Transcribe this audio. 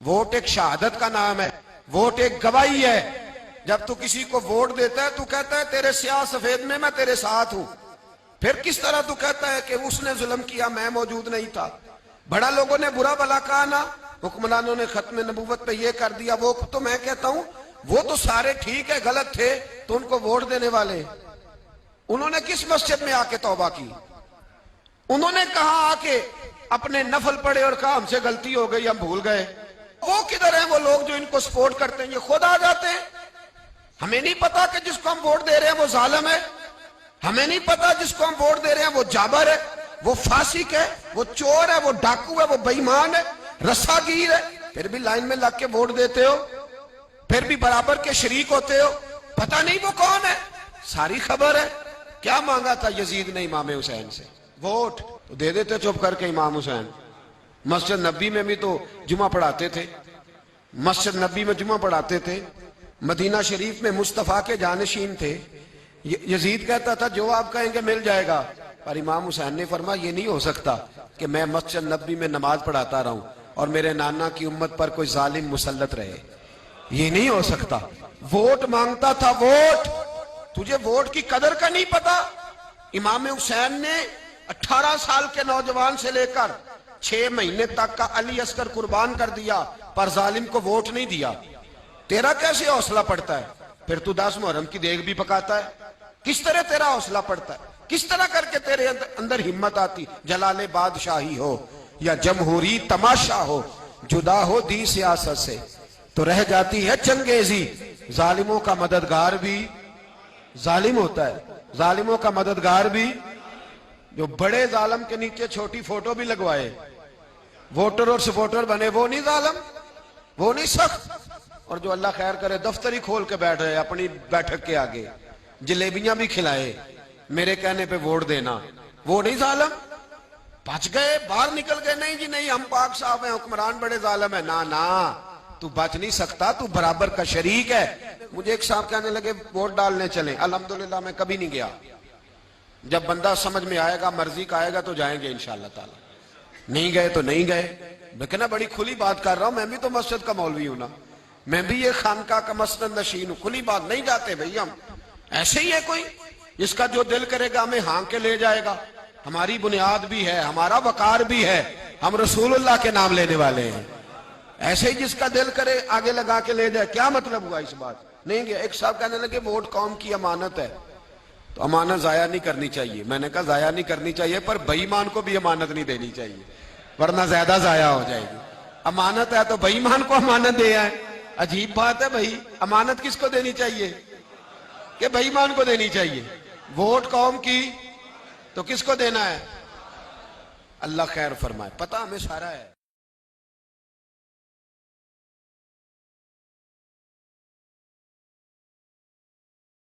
Vote ایک شہادت کا نام ہے، ووٹ ایک گواہی ہے۔ جب تو کسی کو ووٹ دیتا ہے تو کہتا ہے تیرے سیاہ سفید میں میں تیرے ساتھ ہوں، پھر کس طرح تو کہتا ہے کہ اس نے ظلم کیا میں موجود نہیں تھا؟ بڑا لوگوں نے برا بلا کہا نا، حکمرانوں نے ختم نبوت پہ یہ کر دیا وہ، تو میں کہتا ہوں وہ تو سارے ٹھیک ہے، غلط تھے تو ان کو ووٹ دینے والے انہوں نے کس مسجد میں آ کے توبہ کی؟ انہوں نے کہا آ کے اپنے نفل پڑھے اور کہا ہم سے غلطی ہو گئی ہم بھول گئے۔ وہ کدھر ہیں وہ لوگ جو ان کو سپورٹ کرتے ہیں؟ یہ خود آ جاتے ہیں۔ ہمیں نہیں پتا کہ جس کو ہم ووٹ دے رہے ہیں وہ ظالم ہے، ہمیں نہیں پتا جس کو ہم ووٹ دے رہے ہیں وہ جابر ہے، وہ فاسق ہے، وہ چور ہے، وہ ڈاکو ہے، وہ بے ایمان ہے، رسا گیر ہے، پھر بھی لائن میں لگ کے ووٹ دیتے ہو، پھر بھی برابر کے شریک ہوتے ہو۔ پتہ نہیں وہ کون ہے، ساری خبر ہے۔ کیا مانگا تھا یزید نے امام حسین سے؟ ووٹ تو دے دیتے چپ کر کے امام حسین۔ مسجد نبی میں بھی تو جمعہ پڑھاتے تھے، مسجد نبی میں جمعہ پڑھاتے تھے، مدینہ شریف میں مصطفیٰ کے جانشین تھے۔ یزید کہتا تھا جو آپ کہیں گے مل جائے گا، پر امام حسین نے فرمایا یہ نہیں ہو سکتا کہ میں مسجد نبی میں نماز پڑھاتا رہوں اور میرے نانا کی امت پر کوئی ظالم مسلط رہے، یہ نہیں ہو سکتا۔ ووٹ مانگتا تھا، ووٹ۔ تجھے ووٹ کی قدر کا نہیں پتا؟ امام حسین نے 18 سال کے نوجوان سے لے کر 6 مہینے تک کا علی عسکر قربان کر دیا، پر ظالم کو ووٹ نہیں دیا۔ تیرا کیسے حوصلہ پڑتا ہے؟ پھر تو 10 محرم کی دیگ بھی پکاتا ہے۔ کس طرح تیرا حوصلہ پڑتا ہے؟ کس طرح کر کے تیرے اندر ہمت آتی؟ جلال بادشاہی ہو یا جمہوری تماشا ہو، جدا ہو دی سیاست سے تو رہ جاتی ہے چنگیزی۔ ظالموں کا مددگار بھی ظالم ہوتا ہے، ظالموں کا مددگار بھی جو بڑے ظالم کے نیچے چھوٹی فوٹو بھی لگوائے، ووٹر اور سپورٹر بنے، وہ نہیں ظالم، وہ نہیں سخت۔ اور جو اللہ خیر کرے دفتر ہی کھول کے بیٹھ رہے اپنی بیٹھک کے آگے، جلیبیاں بھی کھلائے میرے کہنے پہ ووٹ دینا، وہ نہیں ظالم؟ بچ گئے، باہر نکل گئے، نہیں جی نہیں ہم پاک صاحب ہیں، حکمران بڑے ظالم ہیں۔ نا تو بچ نہیں سکتا، تو برابر کا شریک ہے۔ مجھے ایک صاحب کہنے لگے ووٹ ڈالنے چلیں، الحمدللہ میں کبھی نہیں گیا۔ جب بندہ سمجھ میں آئے گا، مرضی کا آئے گا تو جائیں گے انشاءاللہ تعالی، نہیں گئے تو نہیں گئے۔ میں کہنا بڑی کھلی بات کر رہا ہوں، میں بھی تو مسجد کا مولوی ہوں نا، میں بھی یہ خانقاہ کا مسند نشین ہوں، کھلی بات نہیں جاتے بھئی ہم۔ ایسے ہی ہے کوئی جس کا جو دل کرے گا ہمیں ہانک کے لے جائے گا؟ ہماری بنیاد بھی ہے، ہمارا وقار بھی ہے، ہم رسول اللہ کے نام لینے والے ہیں۔ ایسے ہی جس کا دل کرے آگے لگا کے لے جائے، کیا مطلب ہوا اس بات؟ نہیں گیا۔ ایک صاحب کہنے لگے ووٹ قوم کی امانت ہے، تو امانت ضائع نہیں کرنی چاہیے۔ میں نے کہا ضائع نہیں کرنی چاہیے، پر بے ایمان کو بھی امانت نہیں دینی چاہیے، ورنہ زیادہ ضائع ہو جائے گی۔ امانت ہے تو بے ایمان کو امانت دے آئے، عجیب بات ہے بھائی۔ امانت کس کو دینی چاہیے؟ کہ بے ایمان کو دینی چاہیے۔ ووٹ قوم کی تو کس کو دینا ہے؟ اللہ خیر فرمائے، پتہ ہمیں سارا ہے۔